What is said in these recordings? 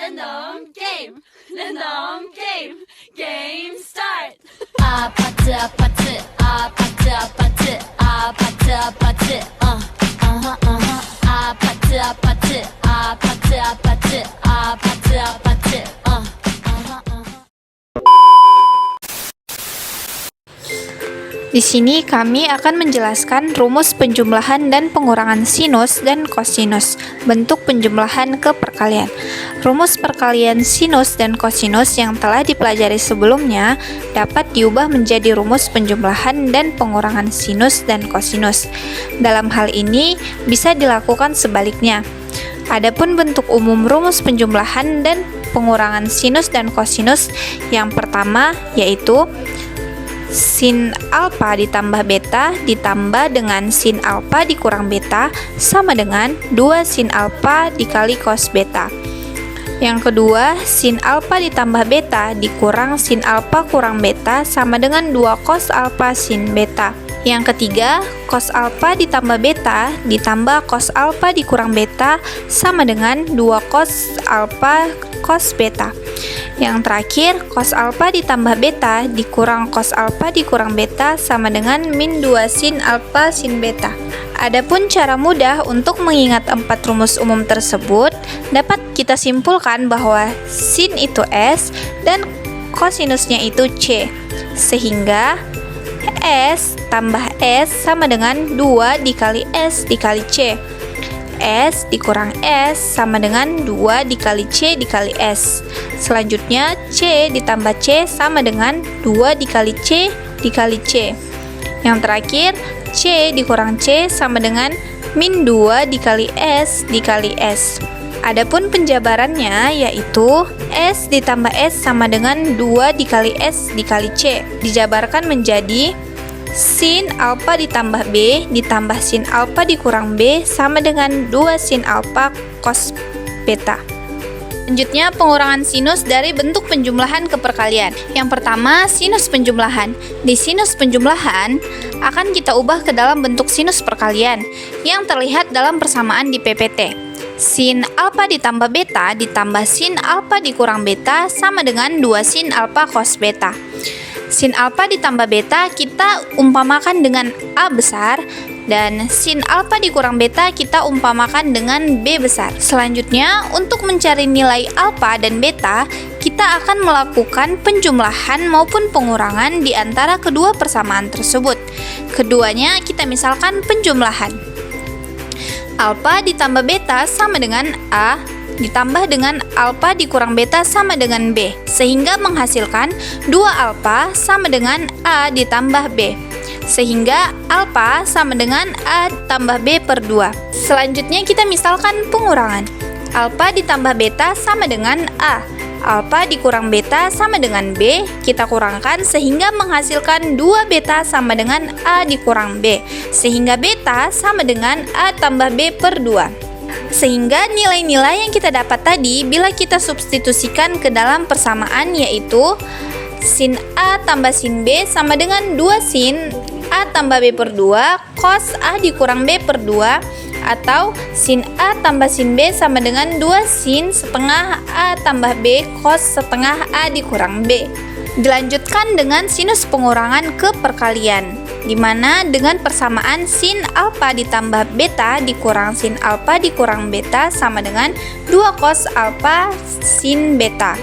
Random game, random game, game start. 아파트 아파트 아파트 아파트 아파트 아파트 아파트 아파트 아파트 아파트 아파트 아파트 Di sini kami akan menjelaskan rumus penjumlahan dan pengurangan sinus dan kosinus, bentuk penjumlahan ke perkalian. Rumus perkalian sinus dan kosinus yang telah dipelajari sebelumnya dapat diubah menjadi rumus penjumlahan dan pengurangan sinus dan kosinus. Dalam hal ini bisa dilakukan sebaliknya. Adapun bentuk umum rumus penjumlahan dan pengurangan sinus dan kosinus yang pertama yaitu sin alfa ditambah beta ditambah dengan sin alfa dikurang beta sama dengan 2 sin alfa dikali cos beta. Yang kedua, sin alfa ditambah beta dikurang sin alfa kurang beta sama dengan 2 cos alfa sin beta. Yang ketiga, cos alfa ditambah beta ditambah cos alfa dikurang beta sama dengan 2 cos alfa cos beta. Yang terakhir, cos alfa ditambah beta dikurang cos alfa dikurang beta sama dengan min 2 sin alfa sin beta. Adapun cara mudah untuk mengingat 4 rumus umum tersebut, dapat kita simpulkan bahwa sin itu S dan kosinusnya itu C. Sehingga S tambah S sama dengan 2 dikali S dikali C. S dikurang S sama dengan 2 dikali C dikali S. Selanjutnya C ditambah C sama dengan 2 dikali C dikali C. Yang terakhir C dikurang C sama dengan min 2 dikali S dikali S. Adapun penjabarannya yaitu S ditambah S sama dengan 2 dikali S dikali C. Dijabarkan menjadi sin alfa ditambah B ditambah sin alfa dikurang B sama dengan 2 sin alfa cos beta. Selanjutnya pengurangan sinus dari bentuk penjumlahan ke perkalian. Yang pertama, sinus penjumlahan. Di sinus penjumlahan akan kita ubah ke dalam bentuk sinus perkalian yang terlihat dalam persamaan di PPT. Sin alfa ditambah beta ditambah sin alfa dikurang beta sama dengan 2 sin alfa cos beta. Sin alfa ditambah beta kita umpamakan dengan A besar dan sin alfa dikurang beta kita umpamakan dengan B besar. Selanjutnya, untuk mencari nilai alfa dan beta, kita akan melakukan penjumlahan maupun pengurangan di antara kedua persamaan tersebut. Keduanya kita misalkan penjumlahan. Alfa ditambah beta sama dengan A ditambah dengan alfa dikurang beta sama dengan B, sehingga menghasilkan 2 alfa sama dengan A ditambah B, sehingga alfa sama dengan A tambah B per 2. Selanjutnya kita misalkan pengurangan. Alfa ditambah beta sama dengan A, alfa dikurang beta sama dengan B, kita kurangkan sehingga menghasilkan 2 beta sama dengan A dikurang B, sehingga beta sama dengan A tambah B per 2. Sehingga nilai-nilai yang kita dapat tadi bila kita substitusikan ke dalam persamaan yaitu sin A tambah sin B sama dengan 2 sin A tambah B per 2 cos A dikurang B per 2 atau sin A tambah sin B sama dengan 2 sin setengah A tambah B cos setengah A dikurang B. Dilanjutkan dengan sinus pengurangan ke perkalian, di mana dengan persamaan sin alfa ditambah beta dikurang sin alfa dikurang beta sama dengan 2 cos alfa sin beta.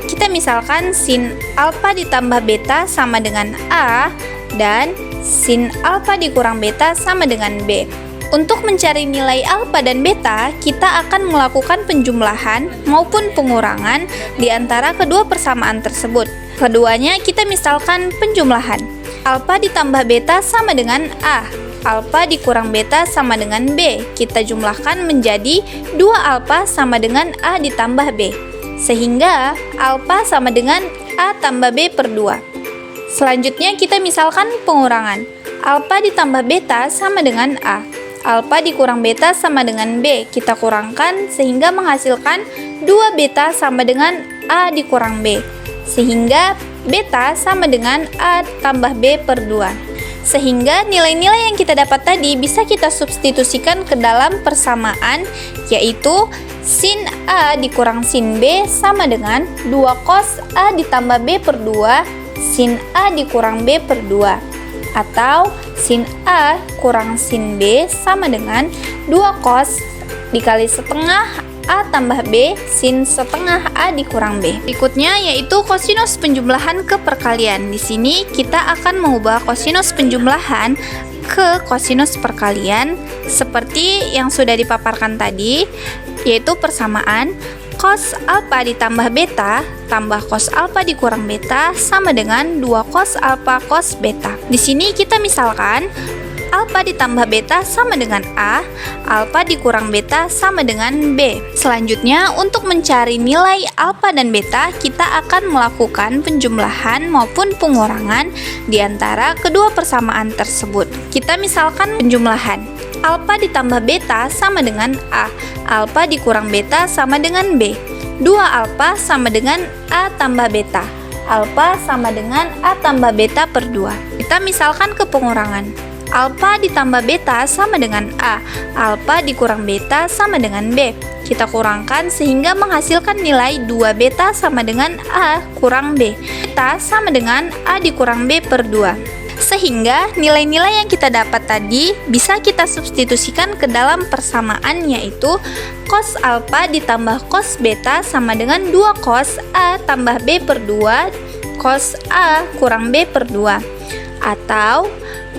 Kita misalkan sin alfa ditambah beta sama dengan A dan sin alfa dikurang beta sama dengan B. Untuk mencari nilai alfa dan beta, kita akan melakukan penjumlahan maupun pengurangan di antara kedua persamaan tersebut. Keduanya kita misalkan penjumlahan. Alfa ditambah beta sama dengan A. Alfa dikurang beta sama dengan B. Kita jumlahkan menjadi 2 alfa sama dengan A ditambah B. Sehingga alfa sama dengan A tambah B per 2. Selanjutnya kita misalkan pengurangan. Alfa ditambah beta sama dengan A. Alfa dikurang beta sama dengan B. Kita kurangkan sehingga menghasilkan 2 beta sama dengan A dikurang B. Sehingga beta sama dengan A tambah B per 2. Sehingga nilai-nilai yang kita dapat tadi bisa kita substitusikan ke dalam persamaan, yaitu sin A dikurang sin B sama dengan 2 cos A ditambah B per 2 sin A dikurang B per 2. Atau sin A kurang sin B sama dengan 2 cos dikali setengah A tambah B sin setengah A dikurang B. Berikutnya yaitu kosinus penjumlahan ke perkalian. Di sini kita akan mengubah kosinus penjumlahan ke kosinus perkalian seperti yang sudah dipaparkan tadi, yaitu persamaan cos alfa ditambah beta tambah cos alfa dikurang beta sama dengan 2 cos alfa cos beta. Di sini kita misalkan alfa ditambah beta sama dengan A, alfa dikurang beta sama dengan B. Selanjutnya, untuk mencari nilai alfa dan beta, kita akan melakukan penjumlahan maupun pengurangan di antara kedua persamaan tersebut. Kita misalkan penjumlahan. Alfa ditambah beta sama dengan A, alfa dikurang beta sama dengan B. 2 alfa sama dengan A tambah beta, alfa sama dengan A tambah beta per 2. Kita misalkan ke pengurangan. Alfa ditambah beta sama dengan A, alfa dikurang beta sama dengan B. Kita kurangkan sehingga menghasilkan nilai 2 beta sama dengan A kurang B. Beta sama dengan A dikurang B per 2. Sehingga nilai-nilai yang kita dapat tadi bisa kita substitusikan ke dalam persamaan, yaitu cos alfa ditambah cos beta sama dengan 2 cos A tambah B per 2 cos A kurang B per 2. Atau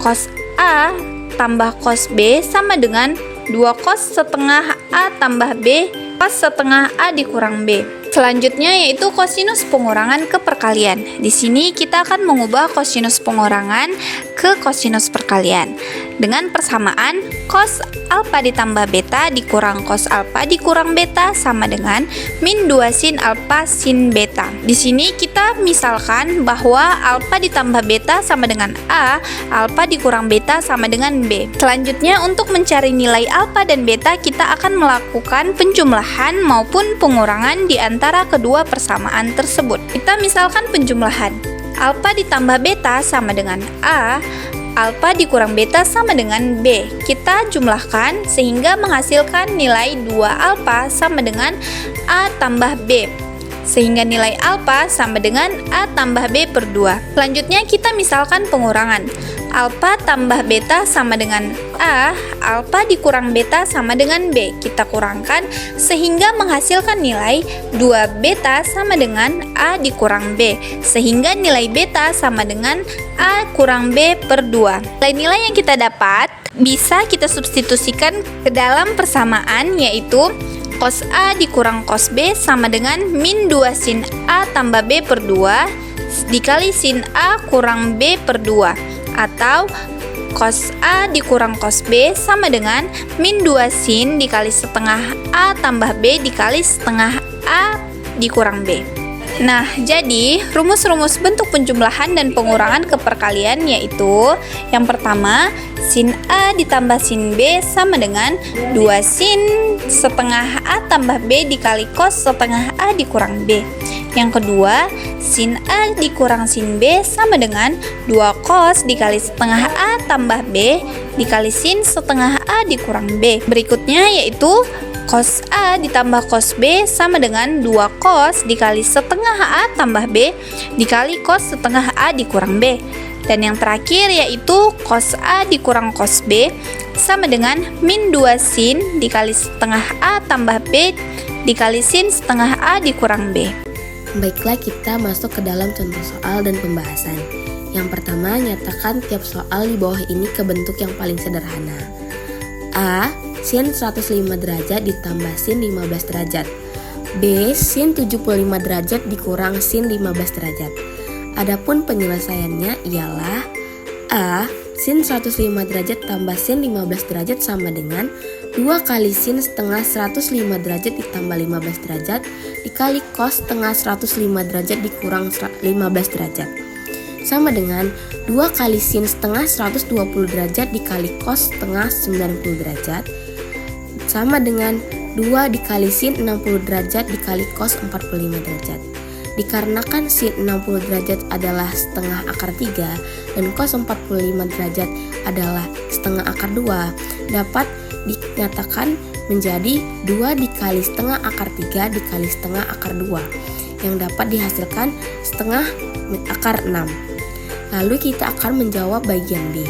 cos A tambah cos B sama dengan 2 cos setengah A tambah B cos setengah A dikurang B. Selanjutnya yaitu kosinus pengurangan ke perkalian. Di sini kita akan mengubah kosinus pengurangan ke kosinus perkalian dengan persamaan cos alfa ditambah beta dikurang cos alfa dikurang beta sama dengan min 2 sin alfa sin beta. Di sini kita misalkan bahwa alfa ditambah beta sama dengan A, alfa dikurang beta sama dengan B. Selanjutnya untuk mencari nilai alfa dan beta kita akan melakukan penjumlahan maupun pengurangan di antara kedua persamaan tersebut. Kita misalkan penjumlahan. Alfa ditambah beta sama dengan A, alfa dikurang beta sama dengan B. Kita jumlahkan sehingga menghasilkan nilai 2 alfa sama dengan A tambah B. Sehingga nilai alfa sama dengan A tambah B per 2. Selanjutnya kita misalkan pengurangan. Alfa tambah beta sama dengan A, alfa dikurang beta sama dengan B. Kita kurangkan sehingga menghasilkan nilai 2 beta sama dengan A dikurang B. Sehingga nilai beta sama dengan A kurang B per 2. Nilai-nilai yang kita dapat bisa kita substitusikan ke dalam persamaan, yaitu cos A dikurang cos B sama dengan min 2 sin A tambah B per 2 dikali sin A kurang B per 2. Atau cos A dikurang cos B sama dengan min 2 sin dikali setengah A tambah B dikali setengah A dikurang B. Nah, jadi rumus-rumus bentuk penjumlahan dan pengurangan ke perkalian yaitu yang pertama, sin A ditambah sin B sama dengan 2 sin setengah A tambah B dikali cos setengah A dikurang B. Yang kedua, sin A dikurang sin B sama dengan 2 cos dikali setengah A tambah B dikali sin setengah A dikurang B. Berikutnya yaitu cos A ditambah cos B sama dengan 2 cos dikali setengah A tambah B dikali cos setengah A dikurang B. Dan yang terakhir yaitu cos A dikurang cos B sama dengan min 2 sin dikali setengah A tambah B dikali sin setengah A dikurang B. Baiklah, kita masuk ke dalam contoh soal dan pembahasan. Yang pertama, nyatakan tiap soal di bawah ini ke bentuk yang paling sederhana. A. Sin 105 derajat ditambah sin 15 derajat. B. Sin 75 derajat dikurang sin 15 derajat. Adapun penyelesaiannya ialah A. Sin 105 derajat tambah sin 15 derajat sama dengan 2 kali sin setengah 105 derajat ditambah 15 derajat dikali cos setengah 105 derajat dikurang 15 derajat sama dengan 2 kali sin setengah 120 derajat dikali cos setengah 90 derajat sama dengan 2 dikali sin 60 derajat dikali cos 45 derajat. Dikarenakan sin 60 derajat adalah setengah akar 3 dan cos 45 derajat adalah setengah akar 2, dapat dinyatakan menjadi 2 dikali setengah akar 3 dikali setengah akar 2 yang dapat dihasilkan setengah akar 6. Lalu kita akan menjawab bagian B,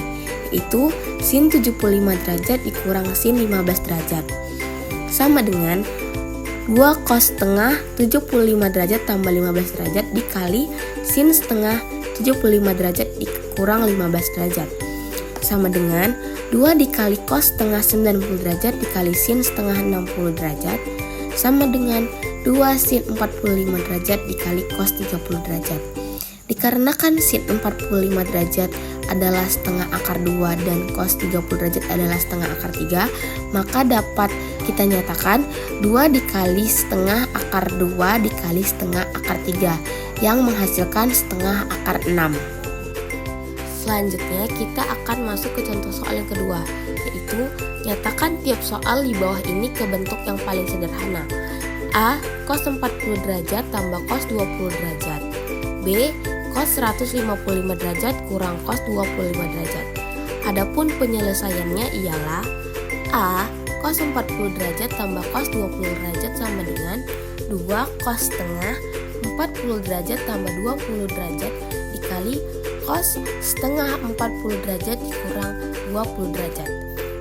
yaitu sin 75 derajat dikurang sin 15 derajat sama dengan 2 cos setengah 75 derajat tambah 15 derajat dikali sin setengah 75 derajat dikurang 15 derajat sama dengan 2 dikali cos setengah 90 derajat dikali sin setengah 60 derajat sama dengan 2 sin 45 derajat dikali cos 30 derajat. Dikarenakan sin 45 derajat adalah setengah akar 2 dan cos 30 derajat adalah setengah akar 3, maka dapat kita nyatakan 2 dikali setengah akar 2 dikali setengah akar 3 yang menghasilkan setengah akar 6. Selanjutnya kita akan masuk ke contoh soal yang kedua, yaitu nyatakan tiap soal di bawah ini ke bentuk yang paling sederhana. A. Cos 40 derajat tambah cos 20 derajat. B. Cos 155 derajat kurang cos 25 derajat. Adapun penyelesaiannya ialah A. Cos 40 derajat tambah cos 20 derajat sama dengan 2 cos setengah 40 derajat tambah 20 derajat dikali cos setengah 40 derajat dikurang 20 derajat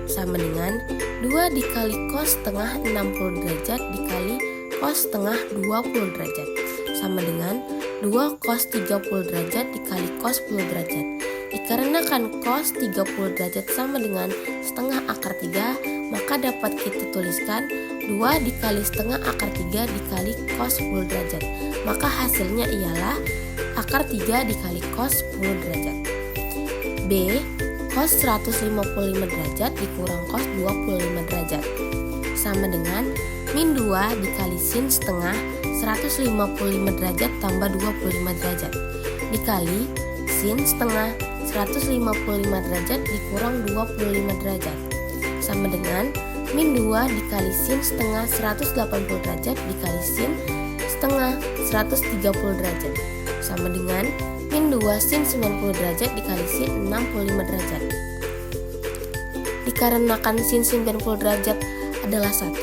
sama dengan 2 dikali cos setengah 60 derajat dikali cos setengah 20 derajat sama dengan 2 cos 30 derajat dikali cos 10 derajat. Dikarenakan cos 30 derajat sama dengan setengah akar 3, maka dapat kita tuliskan 2 dikali setengah akar 3 dikali cos 10 derajat. Maka hasilnya ialah akar 3 dikali cos 10 derajat. B. Cos 155 derajat dikurang cos 25 derajat sama dengan min 2 dikali sin setengah 155 derajat tambah 25 derajat dikali sin setengah 155 derajat dikurang 25 derajat sama dengan min 2 dikali sin setengah 180 derajat dikali sin setengah 130 derajat sama dengan min 2 sin 90 derajat dikali sin 65 derajat. Dikarenakan sin 90 derajat adalah 1,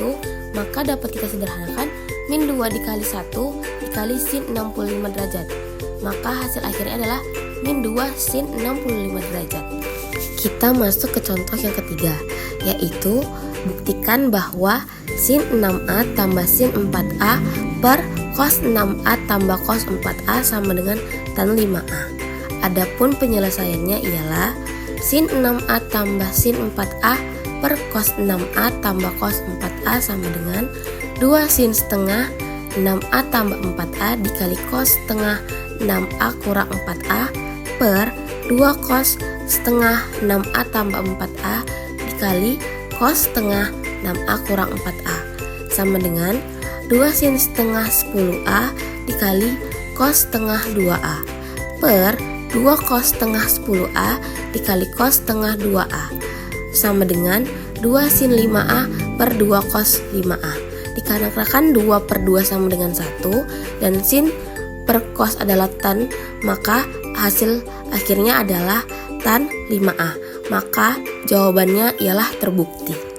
maka dapat kita sederhanakan min 2 dikali 1 dikali sin 65 derajat. Maka hasil akhirnya adalah min 2 sin 65 derajat. Kita masuk ke contoh yang ketiga, yaitu buktikan bahwa sin 6A tambah sin 4A per cos 6A tambah cos 4A sama dengan tan 5A. Adapun penyelesaiannya ialah sin 6A tambah sin 4A per cos 6A tambah cos 4A sama dengan 2 sin setengah 6A tambah 4A dikali cos setengah 6A kurang 4A per 2 cos setengah 6A tambah 4A dikali cos setengah 6A kurang 4A sama dengan 2 sin setengah 10A dikali cos setengah 2A per 2 cos setengah 10A dikali cos setengah 2A sama dengan 2 sin 5A per 2 cos 5A. Dikarenakan 2 per 2 sama dengan 1 dan sin per cos adalah tan, maka hasil akhirnya adalah tan 5A. Maka jawabannya ialah terbukti.